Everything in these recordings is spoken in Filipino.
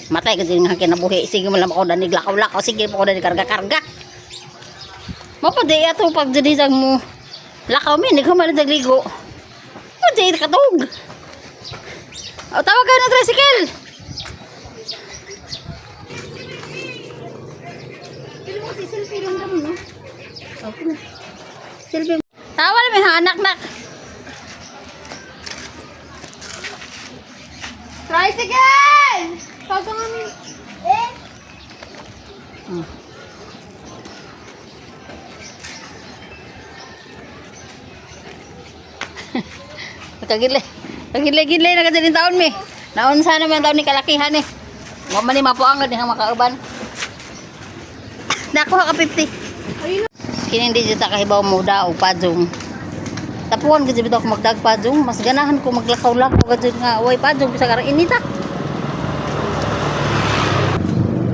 Matay ka din nga kinabuhi. Sige mo lang ako na niglakaw-lakaw. Sige mo ako na nikarga-karga. Mapadi ato pag didisang mo. Lakaw mi, hindi ko maladagligo. Mapadi katog. O, tawag ka ng tricycle. Pili mo si selfie lang kami, no? Okay na. Selfie. Tawa na may anak-nak. Tricycle! Tawag ka namin. Kagilay-gilay na kasi taon mi. Naon sana man taon ni kalakihan eh. Mama ni mapuangan ni ang makauban. Nakuha ka 50. Kining di dito kahibaw mo daw padung. Tapuan gid bitaw ko magdag padung, mas ganahan ko maglakaw-lakaw gid nga way padung sa karang inita.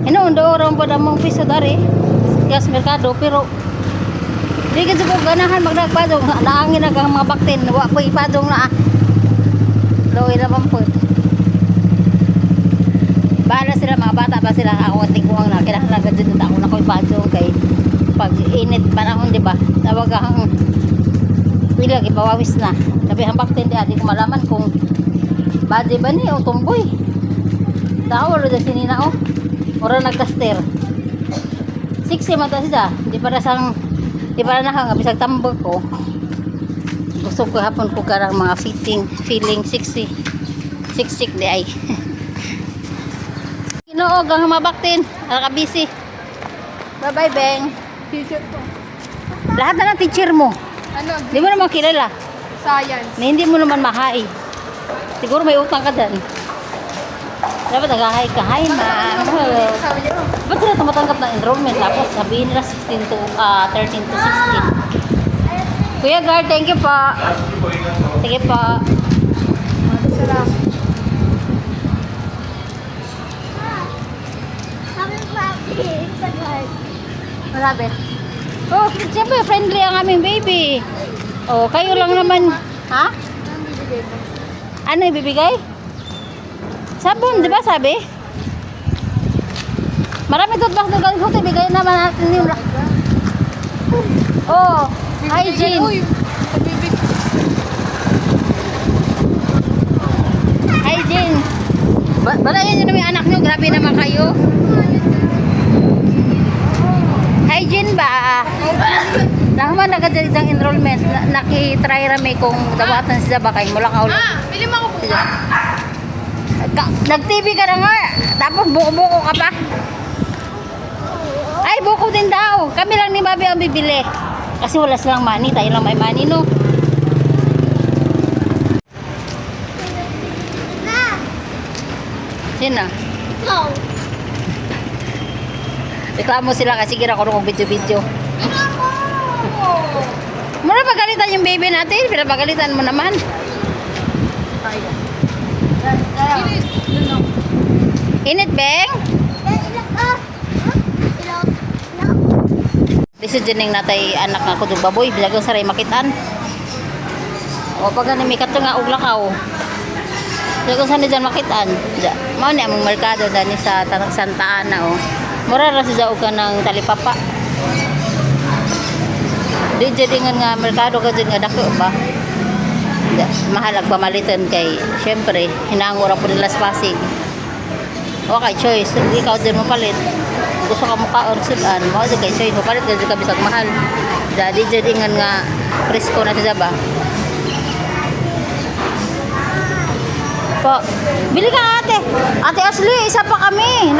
Ino ndo ron pa damong piso dari. Gas merkado pero di gid ko ganahan magdag padung. Naangin na ang mga baktin, wa pa ipadung na. Loy na pampod. Bahala sila mga bata pa sila ako tingkuang na kinahanglan gid dito ako na koy padung kay pag init panahon di ba? Tawag ang pila gipawawis na. Sabi ang baktin di ko malaman kung badi ba ni o tumboy. Tawag ro sini na oh. Ora nagkaster. 60 man ta siya. Di para na bisag tambok ko. Gusto ko hapon ko karang mga feeling 60. Siksik di ay. Inoog ang mabaktin. Ka busy. Bye-bye, Beng. Teacher ko. Lahat na ng teacher mo. Ano? Di mo naman kilala. Science. Na hindi mo naman mahai. Siguro may utang ka dyan. Dapat nag-hi ka. Hi, ma'am. Hello. Ba't sila tumatanggap ng enrollment? Tapos sabihin nila 13 to 16. Kuya Guard, thank you po. Sige po. Salamat. Malapit. Oh, siyempre friendly ang aming baby. Oh, kayo lang naman. Ha? Ano ibibigay? Sabon, di ba sabi? Marami toothbrush na galing hotel. Bigay naman natin yung... Oh, hygiene. Uy, Hygiene. Balayan nyo naman yung anak nyo. Grabe naman kayo. Hygiene ba? Naman nagadalit ang enrollment. Nakitry rami kung dawatan siya ba kayo mula ka ulit. pili mo ako buka. Nag-TV ka na nga. Tapos buko-buko ka pa. Ay, buko din daw. Kami lang ni Babi ang bibili. Kasi wala silang money. Tayo lang may money, no? Sino? Ikaw. Reklamo sila kasi gira ko nung video-video. Ako. Muna pagalitan yung baby natin. Pinapagalitan mo naman. Init, Beng? Diso dyan yung natay anak nga ko baboy. Bilagang saray makitaan. O pag ganun may kato nga uglakaw. Bilagang saray dyan makitaan. Mao ni among merkado dani sa Santa Ana o. Mura ra sa ka ng talipapa. Di dyan nga merkado ka dyan nga dako ba? Mahalag pamalitan kay syempre hinangura po nila sa Pasig. Okay, choice. Hindi ikaw din mapalit. Gusto ka mukha or sudan. Mao di kay choice mapalit kasi ka bisag mahal. Dadi jadingan nga presko na siya ba. Po. Bili ka ate. Ate Ashley, isa pa kami.